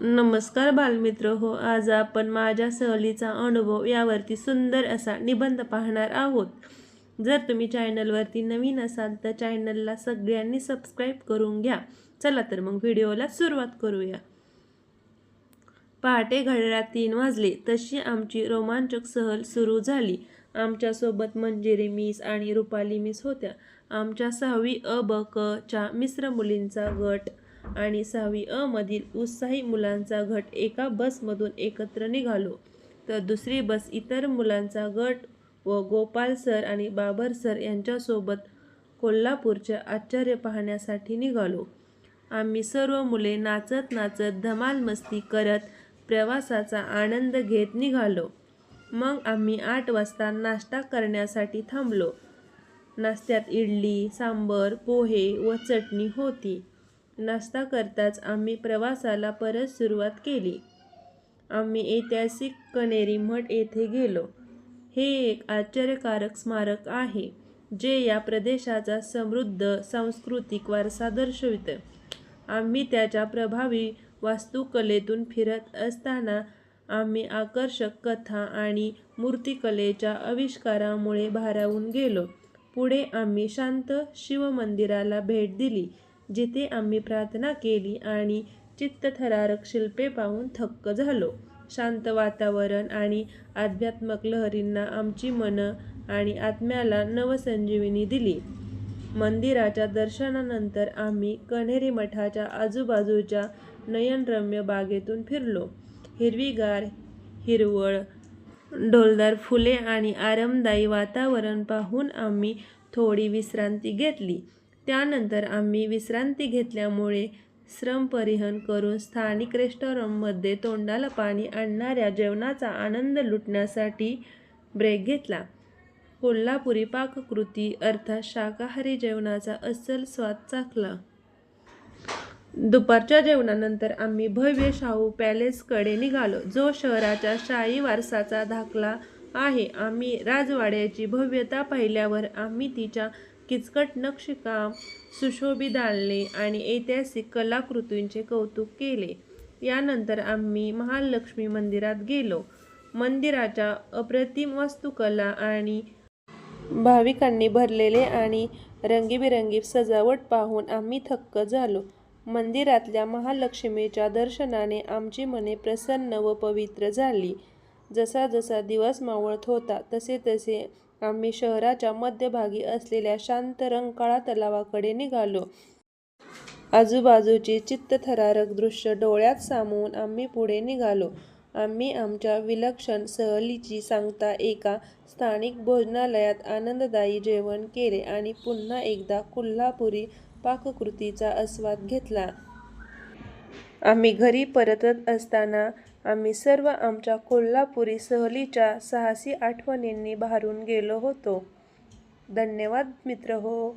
नमस्कार बालमित्र हो, आज आपण माझ्या सहलीचा अनुभव यावरती सुंदर असा निबंध पाहणार आहोत। जर तुम्ही चॅनलवरती नवीन असाल तर चॅनलला सगळ्यांनी सबस्क्राईब करून घ्या। चला तर मग व्हिडिओला सुरुवात करूया। पहाटे घड्याळात 3 वाजले तशी आमची रोमांचक सहल सुरू झाली। आमच्यासोबत मंजिरी मिस आणि रुपाली मिस होत्या। आमच्या 6वी अ ब क च्या मिश्र मुलींचा गट आणि 6वी अ मधील उत्साही मुलांचा गट एका बसमधून एकत्र निघालो, तर दुसरी बस इतर मुलांचा गट व गोपाल सर आणि बाबर सर यांच्यासोबत कोल्हापूरचे आश्चर्य पाहण्यासाठी निघालो। आम्ही सर्व मुले नाचत नाचत धमाल मस्ती करत प्रवासाचा आनंद घेत निघालो। मग आम्ही 8 वाजता नाश्ता करण्यासाठी थांबलो। नाश्त्यात इडली, सांबर, पोहे व चटणी होती। नाश्ता करताच आम्ही प्रवासाला परत सुरुवात केली। आम्ही ऐतिहासिक कण्हेरी मठ येथे गेलो। हे एक आश्चर्यकारक स्मारक आहे, जे या प्रदेशाचा समृद्ध सांस्कृतिक वारसा दर्शविते। आम्ही त्याच्या प्रभावी वास्तुकलेतून फिरत असताना आम्ही आकर्षक कथा आणि मूर्तिकलेच्या आविष्कारामुळे भारावून गेलो। पुढे आम्ही शांत शिवमंदिराला भेट दिली, जिथे आम्ही प्रार्थना केली आणि चित्तथरारक शिल्पे पाहून थक्क झालो। शांत वातावरण आणि आध्यात्मिक लहरींना आमची मनं आणि आत्म्याला नवसंजीवनी दिली। मंदिराच्या दर्शनानंतर आम्ही कण्हेरी मठाच्या आजूबाजूच्या नयनरम्य बागेतून फिरलो। हिरवीगार हिरवळ, डौलदार फुले आणि आरामदायी वातावरण पाहून आम्ही थोडी विश्रांती घेतली। त्यानंतर आम्ही विश्रांती घेतल्यामुळे श्रमपरिहार करून स्थानिक रेस्टॉरंटमध्ये तोंडाला पाणी आणणाऱ्या जेवणाचा आनंद लुटण्यासाठी ब्रेक घेतला। कोल्हापुरी पाककृती अर्थात शाकाहारी जेवणाचा अस्सल स्वाद चाखला। दुपारच्या जेवणानंतर आम्ही भव्य शाहू पॅलेसकडे निघालो, जो शहराच्या शाही वारसाचा दाखला आहे। आम्ही राजवाड्याची भव्यता पाहिल्यावर आम्ही तिच्या किचकट नक्षीकाम, सुशोभित दालने आणि ऐतिहासिक कलाकृतींचे कौतुक केले। यानंतर आम्ही महालक्ष्मी मंदिरात गेलो। मंदिराच्या अप्रतिम वास्तुकला आणि भाविकांनी भरलेले आणि रंगीबेरंगी सजावट पाहून आम्ही थक्क झालो। मंदिरातल्या महालक्ष्मीच्या दर्शनाने आमची मने प्रसन्न व पवित्र झाली। जसा जसा दिवस मावळत होता तसे तसे आम्ही शहराच्या मध्यभागी असलेल्या शांत रंकाळा तलावाकडे निघालो। आजूबाजूचे चित्तथरारक दृश्य डोळ्यात सामावून आम्ही पुढे निघालो। आम्ही आमच्या विलक्षण सहलीची सांगता एका स्थानिक भोजनालयात आनंददायी जेवण केले आणि पुन्हा एकदा कोल्हापुरी पाककृतीचा आस्वाद घेतला। आम्ही घरी परतत असताना आम्ही सर्व आमच्या कोल्हापुरी सहलीच्या साहसी आठवणींनी भारून गेलो होतो। धन्यवाद मित्रहो.